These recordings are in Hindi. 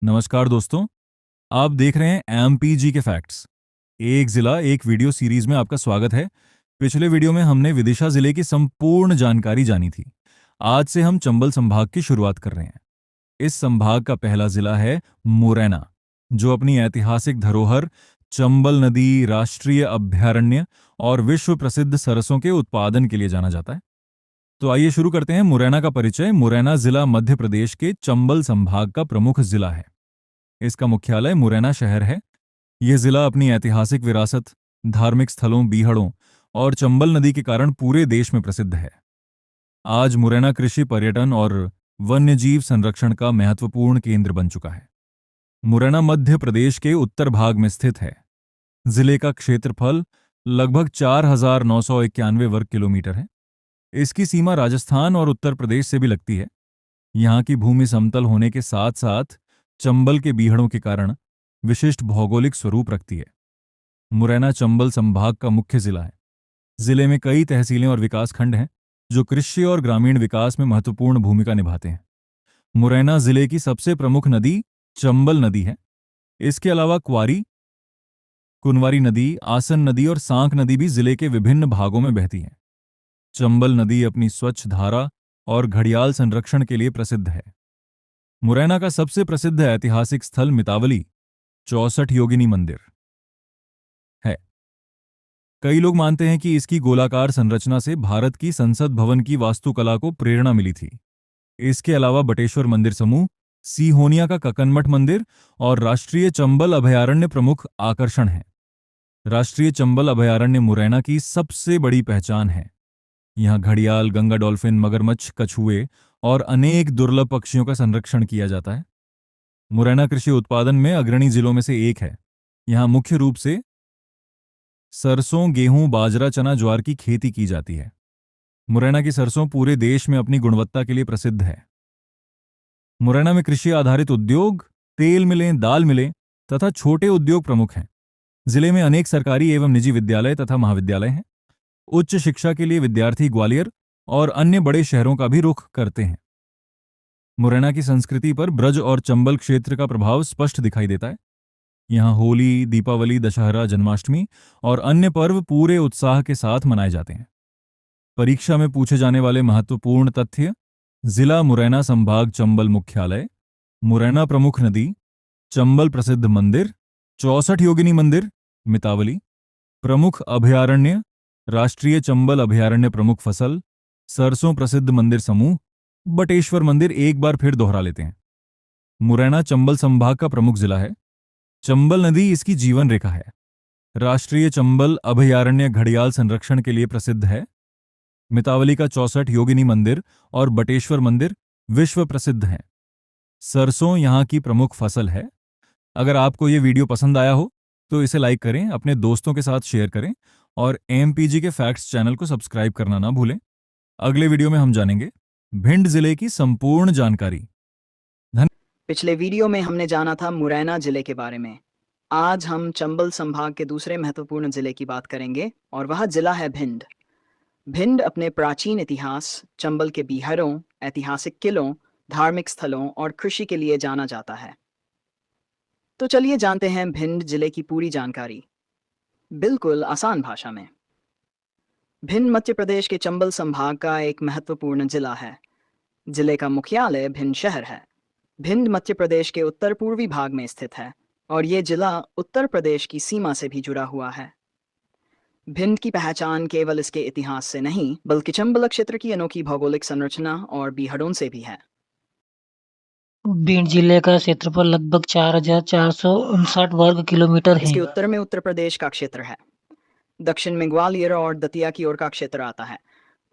नमस्कार दोस्तों। आप देख रहे हैं एमपीजी के फैक्ट्स। एक जिला एक वीडियो सीरीज में आपका स्वागत है। पिछले वीडियो में हमने विदिशा जिले की संपूर्ण जानकारी जानी थी। आज से हम चंबल संभाग की शुरुआत कर रहे हैं। इस संभाग का पहला जिला है मुरैना, जो अपनी ऐतिहासिक धरोहर, चंबल नदी राष्ट्रीय अभयारण्य और विश्व प्रसिद्ध सरसों के उत्पादन के लिए जाना जाता है। तो आइए शुरू करते हैं मुरैना का परिचय। मुरैना जिला मध्य प्रदेश के चंबल संभाग का प्रमुख जिला है। इसका मुख्यालय मुरैना शहर है। यह जिला अपनी ऐतिहासिक विरासत, धार्मिक स्थलों, बीहड़ों और चंबल नदी के कारण पूरे देश में प्रसिद्ध है। आज मुरैना कृषि, पर्यटन और वन्यजीव संरक्षण का महत्वपूर्ण केंद्र बन चुका है। मुरैना मध्य प्रदेश के उत्तर भाग में स्थित है। जिले का क्षेत्रफल लगभग 4,991 वर्ग किलोमीटर है। इसकी सीमा राजस्थान और उत्तर प्रदेश से भी लगती है। यहाँ की भूमि समतल होने के साथ साथ चंबल के बीहड़ों के कारण विशिष्ट भौगोलिक स्वरूप रखती है। मुरैना चंबल संभाग का मुख्य जिला है। जिले में कई तहसीलें और विकास खंड हैं, जो कृषि और ग्रामीण विकास में महत्वपूर्ण भूमिका निभाते हैं। मुरैना जिले की सबसे प्रमुख नदी चंबल नदी है। इसके अलावा क्वारी, कुनवारी नदी, आसन नदी और सांक नदी भी जिले के विभिन्न भागों में बहती हैं। चंबल नदी अपनी स्वच्छ धारा और घड़ियाल संरक्षण के लिए प्रसिद्ध है। मुरैना का सबसे प्रसिद्ध ऐतिहासिक स्थल मितावली 64 योगिनी मंदिर है। कई लोग मानते हैं कि इसकी गोलाकार संरचना से भारत की संसद भवन की वास्तुकला को प्रेरणा मिली थी। इसके अलावा बटेश्वर मंदिर समूह, सीहोनिया का ककनमठ मंदिर और राष्ट्रीय चंबल अभयारण्य प्रमुख आकर्षण हैं। राष्ट्रीय चंबल अभयारण्य मुरैना की सबसे बड़ी पहचान है। यहाँ घड़ियाल, गंगा डॉल्फिन, मगरमच्छ, कछुए और अनेक दुर्लभ पक्षियों का संरक्षण किया जाता है। मुरैना कृषि उत्पादन में अग्रणी जिलों में से एक है। यहाँ मुख्य रूप से सरसों, गेहूं, बाजरा, चना, ज्वार की खेती की जाती है। मुरैना की सरसों पूरे देश में अपनी गुणवत्ता के लिए प्रसिद्ध है। मुरैना में कृषि आधारित उद्योग, तेल मिलें, दाल मिलें तथा छोटे उद्योग प्रमुख हैं। जिले में अनेक सरकारी एवं निजी विद्यालय तथा महाविद्यालय हैं। उच्च शिक्षा के लिए विद्यार्थी ग्वालियर और अन्य बड़े शहरों का भी रुख करते हैं। मुरैना की संस्कृति पर ब्रज और चंबल क्षेत्र का प्रभाव स्पष्ट दिखाई देता है। यहाँ होली, दीपावली, दशहरा, जन्माष्टमी और अन्य पर्व पूरे उत्साह के साथ मनाए जाते हैं। परीक्षा में पूछे जाने वाले महत्वपूर्ण तथ्य: जिला मुरैना संभाग चंबल मुख्यालय, मुरैना प्रमुख नदी, चंबल प्रसिद्ध मंदिर, 64 योगिनी मंदिर, मितावली, प्रमुख अभयारण्य, राष्ट्रीय चंबल अभयारण्य प्रमुख फसल, सरसों प्रसिद्ध मंदिर समूह, बटेश्वर मंदिर। एक बार फिर दोहरा लेते हैं। मुरैना चंबल संभाग का प्रमुख जिला है। चंबल नदी इसकी जीवन रेखा है। राष्ट्रीय चंबल अभयारण्य घड़ियाल संरक्षण के लिए प्रसिद्ध है। मितावली का 64 योगिनी मंदिर और बटेश्वर मंदिर विश्व प्रसिद्ध हैं। सरसों यहाँ की प्रमुख फसल है। अगर आपको ये वीडियो पसंद आया हो तो इसे लाइक करें, अपने दोस्तों के साथ शेयर करें और एमपीजी के फैक्ट्स चैनल को सब्सक्राइब करना ना भूलें। अगले वीडियो में हम जानेंगे भिंड जिले की संपूर्ण जानकारी। पिछले वीडियो में हमने जाना था मुरैना जिले के बारे में। आज हम चंबल संभाग के दूसरे महत्वपूर्ण जिले की बात करेंगे और वह जिला है भिंड। भिंड अपने प्राचीन इतिहास, चंबल के बीहरों, ऐतिहासिक किलों, धार्मिक स्थलों और कृषि के लिए जाना जाता है। तो चलिए जानते हैं भिंड जिले की पूरी जानकारी, बिल्कुल आसान भाषा में। भिंड मध्य प्रदेश के चंबल संभाग का एक महत्वपूर्ण जिला है। जिले का मुख्यालय भिंड शहर है। भिंड मध्य प्रदेश के उत्तर पूर्वी भाग में स्थित है और ये जिला उत्तर प्रदेश की सीमा से भी जुड़ा हुआ है। भिंड की पहचान केवल इसके इतिहास से नहीं, बल्कि चंबल क्षेत्र की अनोखी भौगोलिक संरचना और बीहड़ों से भी है। भिंड जिले का क्षेत्रफल लगभग 4,459 वर्ग किलोमीटर है। इसके उत्तर में उत्तर प्रदेश का क्षेत्र है, दक्षिण में ग्वालियर और दतिया की ओर का क्षेत्र आता है,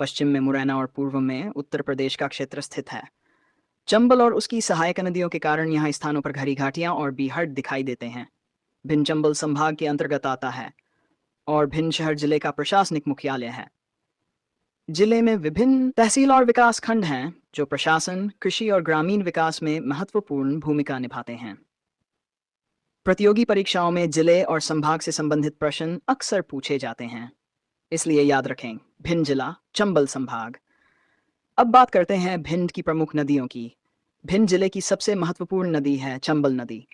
पश्चिम में मुरैना और पूर्व में उत्तर प्रदेश का क्षेत्र स्थित है। चंबल और उसकी सहायक नदियों के कारण यहाँ स्थानों पर घरी घाटियां और बीहड़ दिखाई देते हैं। भिंड चंबल संभाग के अंतर्गत आता है और भिंड शहर जिले का प्रशासनिक मुख्यालय है। जिले में विभिन्न तहसील और विकास खंड हैं जो प्रशासन, कृषि और ग्रामीण विकास में महत्वपूर्ण भूमिका निभाते हैं। प्रतियोगी परीक्षाओं में जिले और संभाग से संबंधित प्रश्न अक्सर पूछे जाते हैं, इसलिए याद रखें, भिंड जिला, चंबल संभाग। अब बात करते हैं भिंड की प्रमुख नदियों की। भिंड जिले की सबसे महत्वपूर्ण नदी है चंबल नदी।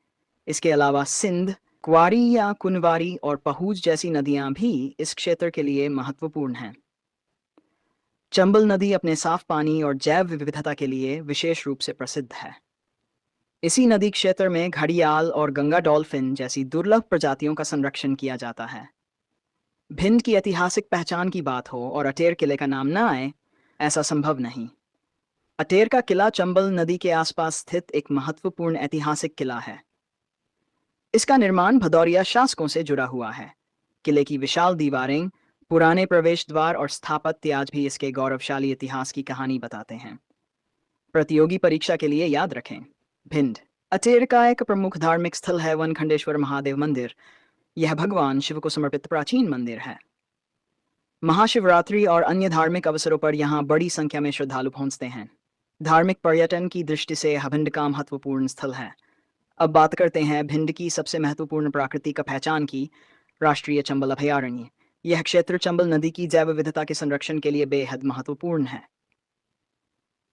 इसके अलावा सिंध, क्वारी या कुनवारी और पहूज जैसी नदियां भी इस क्षेत्र के लिए महत्वपूर्ण हैं। चंबल नदी अपने साफ पानी और जैव विविधता के लिए विशेष रूप से प्रसिद्ध है। इसी नदी क्षेत्र में घड़ियाल और गंगा डॉल्फिन जैसी दुर्लभ प्रजातियों का संरक्षण किया जाता है। भिंड की ऐतिहासिक पहचान की बात हो और अटेर किले का नाम न आए, ऐसा संभव नहीं। अटेर का किला चंबल नदी के आसपास स्थित एक महत्वपूर्ण ऐतिहासिक किला है। इसका निर्माण भदौरिया शासकों से जुड़ा हुआ है। किले की विशाल दीवारें, पुराने प्रवेश द्वार और स्थापत्य आज भी इसके गौरवशाली इतिहास की कहानी बताते हैं। प्रतियोगी परीक्षा के लिए याद रखें। भिंड अटेर का एक प्रमुख धार्मिक स्थल है वनखंडेश्वर महादेव मंदिर। यह भगवान शिव को समर्पित प्राचीन मंदिर है। महाशिवरात्रि और अन्य धार्मिक अवसरों पर यहाँ बड़ी संख्या में श्रद्धालु पहुंचते हैं। धार्मिक पर्यटन की दृष्टि से यह भिंड का महत्वपूर्ण स्थल है। अब बात करते हैं भिंड की सबसे महत्वपूर्ण प्राकृतिक पहचान की, राष्ट्रीय चंबल अभयारण्य। यह क्षेत्र चंबल नदी की जैव विविधता के संरक्षण के लिए बेहद महत्वपूर्ण है।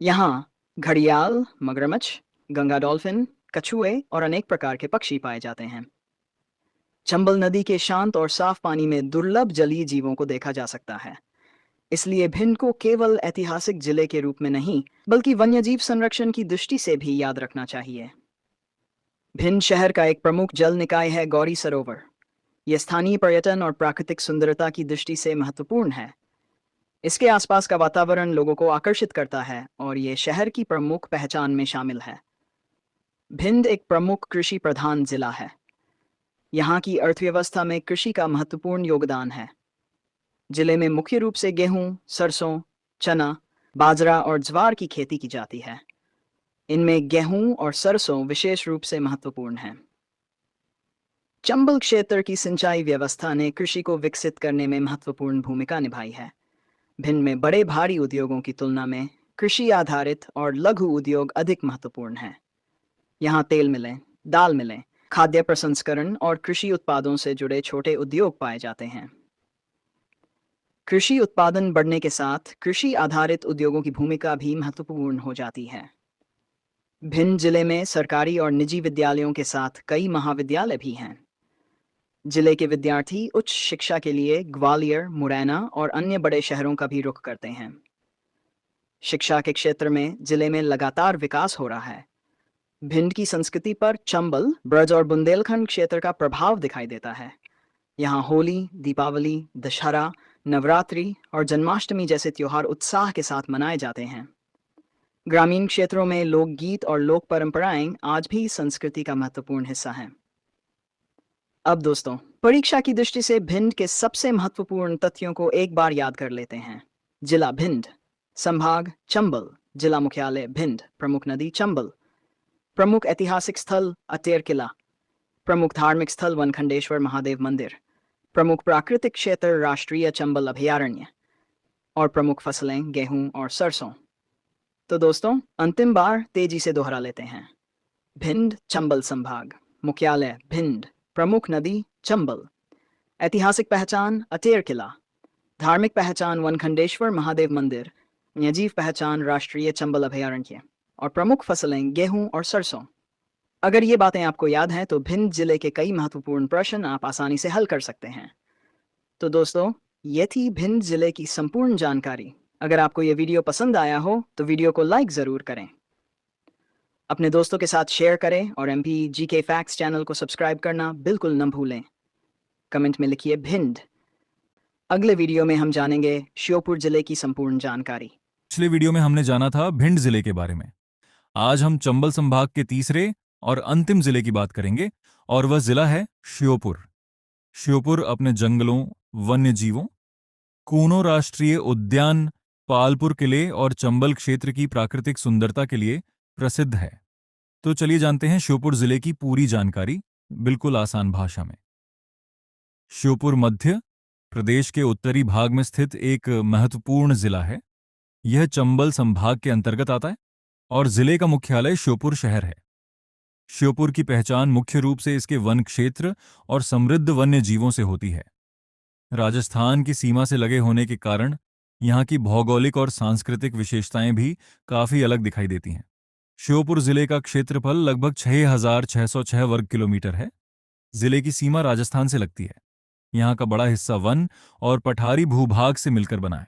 यहाँ घड़ियाल, मगरमच्छ, गंगा डॉल्फिन, कछुए और अनेक प्रकार के पक्षी पाए जाते हैं। चंबल नदी के शांत और साफ पानी में दुर्लभ जलीय जीवों को देखा जा सकता है। इसलिए भिंड को केवल ऐतिहासिक जिले के रूप में नहीं, बल्कि वन्यजीव संरक्षण की दृष्टि से भी याद रखना चाहिए। भिंड शहर का एक प्रमुख जल निकाय है गौरी सरोवर। यह स्थानीय पर्यटन और प्राकृतिक सुंदरता की दृष्टि से महत्वपूर्ण है। इसके आसपास का वातावरण लोगों को आकर्षित करता है और ये शहर की प्रमुख पहचान में शामिल है। भिंड एक प्रमुख कृषि प्रधान जिला है। यहाँ की अर्थव्यवस्था में कृषि का महत्वपूर्ण योगदान है। जिले में मुख्य रूप से गेहूं, सरसों, चना, बाजरा और ज्वार की खेती की जाती है। इनमें गेहूं और सरसों विशेष रूप से महत्वपूर्ण हैं। चंबल क्षेत्र की सिंचाई व्यवस्था ने कृषि को विकसित करने में महत्वपूर्ण भूमिका निभाई है। भिंड में बड़े भारी उद्योगों की तुलना में कृषि आधारित और लघु उद्योग अधिक महत्वपूर्ण हैं। यहाँ तेल मिलें, दाल मिलें, खाद्य प्रसंस्करण और कृषि उत्पादों से जुड़े छोटे उद्योग पाए जाते हैं। कृषि उत्पादन बढ़ने के साथ कृषि आधारित उद्योगों की भूमिका भी महत्वपूर्ण हो जाती है। भिंड जिले में सरकारी और निजी विद्यालयों के साथ कई महाविद्यालय भी हैं। जिले के विद्यार्थी उच्च शिक्षा के लिए ग्वालियर, मुरैना और अन्य बड़े शहरों का भी रुख करते हैं। शिक्षा के क्षेत्र में जिले में लगातार विकास हो रहा है। भिंड की संस्कृति पर चंबल, ब्रज और बुंदेलखंड क्षेत्र का प्रभाव दिखाई देता है। यहाँ होली, दीपावली, दशहरा, नवरात्रि और जन्माष्टमी जैसे त्योहार उत्साह के साथ मनाए जाते हैं। ग्रामीण क्षेत्रों में लोकगीत और लोक परंपराएं आज भी संस्कृति का महत्वपूर्ण हिस्सा हैं। अब दोस्तों, परीक्षा की दृष्टि से भिंड के सबसे महत्वपूर्ण तथ्यों को एक बार याद कर लेते हैं। जिला भिंड, संभाग चंबल, जिला मुख्यालय भिंड, प्रमुख नदी चंबल, प्रमुख ऐतिहासिक स्थल अटेर किला, प्रमुख धार्मिक स्थल वनखंडेश्वर महादेव मंदिर, प्रमुख प्राकृतिक क्षेत्र राष्ट्रीय चंबल अभयारण्य और प्रमुख फसलें गेहूं और सरसों। तो दोस्तों, अंतिम बार तेजी से दोहरा लेते हैं। भिंड चंबल संभाग, मुख्यालय भिंड, प्रमुख नदी चंबल, ऐतिहासिक पहचान अटेर किला, धार्मिक पहचान वनखंडेश्वर महादेव मंदिर, वन्यजीव पहचान राष्ट्रीय चंबल अभयारण्य और प्रमुख फसलें गेहूं और सरसों। अगर ये बातें आपको याद हैं तो भिंड जिले के कई महत्वपूर्ण प्रश्न आप आसानी से हल कर सकते हैं। तो दोस्तों, ये थी भिंड जिले की संपूर्ण जानकारी। अगर आपको ये वीडियो पसंद आया हो तो वीडियो को लाइक ज़रूर करें, अपने दोस्तों के साथ शेयर करें और MPGK फैक्ट्स चैनल को सब्सक्राइब करना बिल्कुल न भूलें। कमेंट में लिखिए भिंड। अगले वीडियो में हम जानेंगे श्योपुर जिले की संपूर्ण जानकारी। पिछले वीडियो में हमने जाना था भिंड जिले के बारे में। आज हम चंबल संभाग के तीसरे और अंतिम जिले की बात करेंगे और वह जिला है श्योपुर। श्योपुर अपने जंगलों, वन्य जीवों, कूनो राष्ट्रीय उद्यान, पालपुर किले और चंबल क्षेत्र की प्राकृतिक सुंदरता के लिए प्रसिद्ध है। तो चलिए जानते हैं श्योपुर जिले की पूरी जानकारी बिल्कुल आसान भाषा में। श्योपुर मध्य प्रदेश के उत्तरी भाग में स्थित एक महत्वपूर्ण जिला है। यह चंबल संभाग के अंतर्गत आता है और जिले का मुख्यालय श्योपुर शहर है। श्योपुर की पहचान मुख्य रूप से इसके वन क्षेत्र और समृद्ध वन्य जीवों से होती है। राजस्थान की सीमा से लगे होने के कारण यहाँ की भौगोलिक और सांस्कृतिक विशेषताएं भी काफी अलग दिखाई देती हैं। श्योपुर जिले का क्षेत्रफल लगभग 6,606 वर्ग किलोमीटर है। जिले की सीमा राजस्थान से लगती है। यहाँ का बड़ा हिस्सा वन और पठारी भूभाग से मिलकर बना है।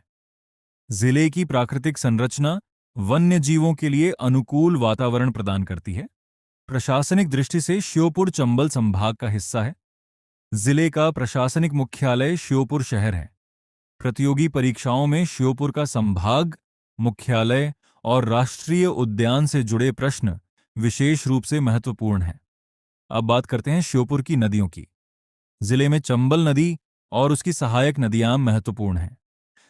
जिले की प्राकृतिक संरचना वन्य जीवों के लिए अनुकूल वातावरण प्रदान करती है। प्रशासनिक दृष्टि से श्योपुर चंबल संभाग का हिस्सा है। जिले का प्रशासनिक मुख्यालय श्योपुर शहर है। प्रतियोगी परीक्षाओं में श्योपुर का संभाग, मुख्यालय और राष्ट्रीय उद्यान से जुड़े प्रश्न विशेष रूप से महत्वपूर्ण हैं। अब बात करते हैं श्योपुर की नदियों की। जिले में चंबल नदी और उसकी सहायक नदियां महत्वपूर्ण हैं।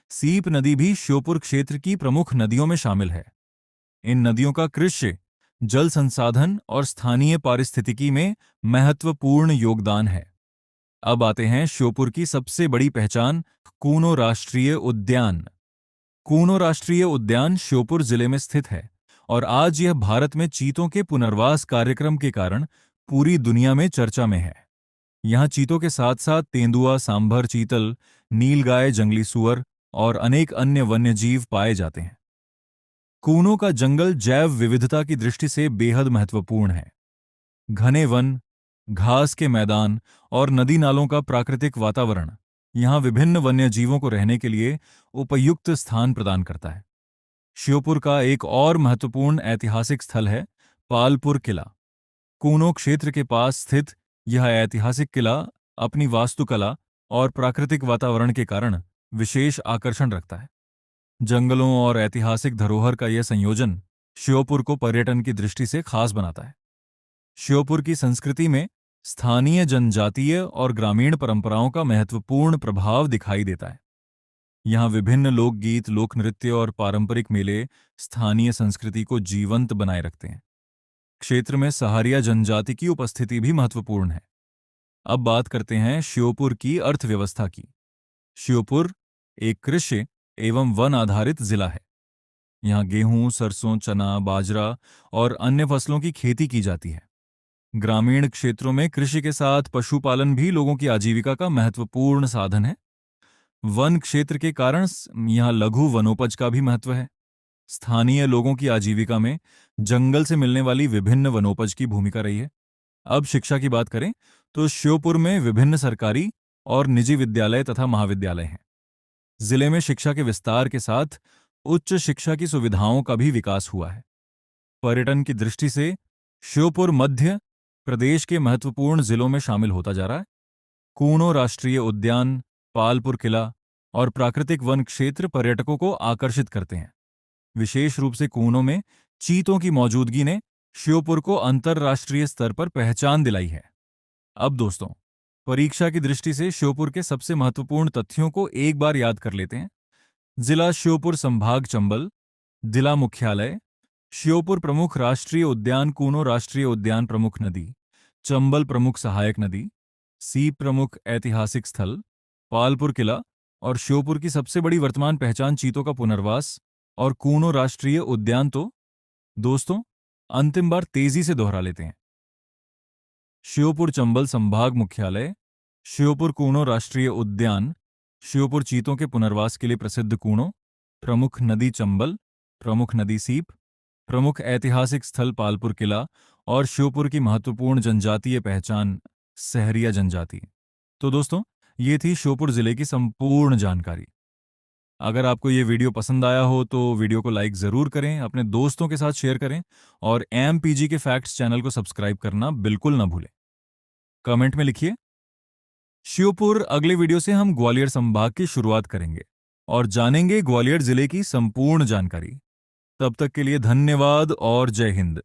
सीप नदी भी श्योपुर क्षेत्र की प्रमुख नदियों में शामिल है। इन नदियों का कृषि, जल संसाधन और स्थानीय पारिस्थितिकी में महत्वपूर्ण योगदान है। अब आते हैं श्योपुर की सबसे बड़ी पहचान, कूनो राष्ट्रीय उद्यान। कूनो राष्ट्रीय उद्यान श्योपुर जिले में स्थित है और आज यह भारत में चीतों के पुनर्वास कार्यक्रम के कारण पूरी दुनिया में चर्चा में है। यहाँ चीतों के साथ साथ तेंदुआ, सांभर चीतल, नीलगाय, जंगली सुअर और अनेक अन्य वन्यजीव पाए जाते हैं। कूनो का जंगल जैव विविधता की दृष्टि से बेहद महत्वपूर्ण है। घने वन, घास के मैदान और नदी नालों का प्राकृतिक वातावरण यहाँ विभिन्न वन्यजीवों को रहने के लिए उपयुक्त स्थान प्रदान करता है। श्योपुर का एक और महत्वपूर्ण ऐतिहासिक स्थल है पालपुर किला। कूनो क्षेत्र के पास स्थित यह ऐतिहासिक किला अपनी वास्तुकला और प्राकृतिक वातावरण के कारण विशेष आकर्षण रखता है। जंगलों और ऐतिहासिक धरोहर का यह संयोजन श्योपुर को पर्यटन की दृष्टि से खास बनाता है। श्योपुर की संस्कृति में स्थानीय जनजातीय और ग्रामीण परंपराओं का महत्वपूर्ण प्रभाव दिखाई देता है। यहाँ विभिन्न लोकगीत, लोक नृत्य और पारंपरिक मेले स्थानीय संस्कृति को जीवंत बनाए रखते हैं। क्षेत्र में सहारिया जनजाति की उपस्थिति भी महत्वपूर्ण है। अब बात करते हैं श्योपुर की अर्थव्यवस्था की। श्योपुर एक कृषि एवं वन आधारित जिला है। यहाँ गेहूं, सरसों, चना, बाजरा और अन्य फसलों की खेती की जाती है। ग्रामीण क्षेत्रों में कृषि के साथ पशुपालन भी लोगों की आजीविका का महत्वपूर्ण साधन है। वन क्षेत्र के कारण यहाँ लघु वनोपज का भी महत्व है। स्थानीय लोगों की आजीविका में जंगल से मिलने वाली विभिन्न वनोपज की भूमिका रही है। अब शिक्षा की बात करें तो श्योपुर में विभिन्न सरकारी और निजी विद्यालय तथा महाविद्यालय हैं। जिले में शिक्षा के विस्तार के साथ उच्च शिक्षा की सुविधाओं का भी विकास हुआ है। पर्यटन की दृष्टि से श्योपुर मध्य प्रदेश के महत्वपूर्ण जिलों में शामिल होता जा रहा है। कूनो राष्ट्रीय उद्यान, पालपुर किला और प्राकृतिक वन क्षेत्र पर्यटकों को आकर्षित करते हैं। विशेष रूप से कूनो में चीतों की मौजूदगी ने श्योपुर को अंतर्राष्ट्रीय स्तर पर पहचान दिलाई है। अब दोस्तों, परीक्षा की दृष्टि से श्योपुर के सबसे महत्वपूर्ण तथ्यों को एक बार याद कर लेते हैं। जिला श्योपुर, संभाग चंबल, जिला मुख्यालय श्योपुर, प्रमुख राष्ट्रीय उद्यान कूनो राष्ट्रीय उद्यान, प्रमुख नदी चंबल, प्रमुख सहायक नदी, सीप प्रमुख ऐतिहासिक स्थल, पालपुर किला और श्योपुर की सबसे बड़ी वर्तमान पहचान चीतों का पुनर्वास और कूनो राष्ट्रीय उद्यान। तो दोस्तों, अंतिम बार तेजी से दोहरा लेते हैं। श्योपुर चंबल संभाग मुख्यालय, श्योपुर कूनो राष्ट्रीय उद्यान, श्योपुर चीतों के पुनर्वास के लिए प्रसिद्ध कूनो, प्रमुख नदी चंबल, प्रमुख नदी सीप, प्रमुख ऐतिहासिक स्थल पालपुर किला और श्योपुर की महत्वपूर्ण जनजातीय पहचान सहरिया जनजाति। तो दोस्तों, ये थी श्योपुर जिले की संपूर्ण जानकारी। अगर आपको ये वीडियो पसंद आया हो तो वीडियो को लाइक जरूर करें, अपने दोस्तों के साथ शेयर करें और एमपीजी के फैक्ट्स चैनल को सब्सक्राइब करना बिल्कुल ना भूलें। कमेंट में लिखिए श्योपुर। अगले वीडियो से हम ग्वालियर संभाग की शुरुआत करेंगे और जानेंगे ग्वालियर जिले की संपूर्ण जानकारी। तब तक के लिए धन्यवाद और जय हिंद।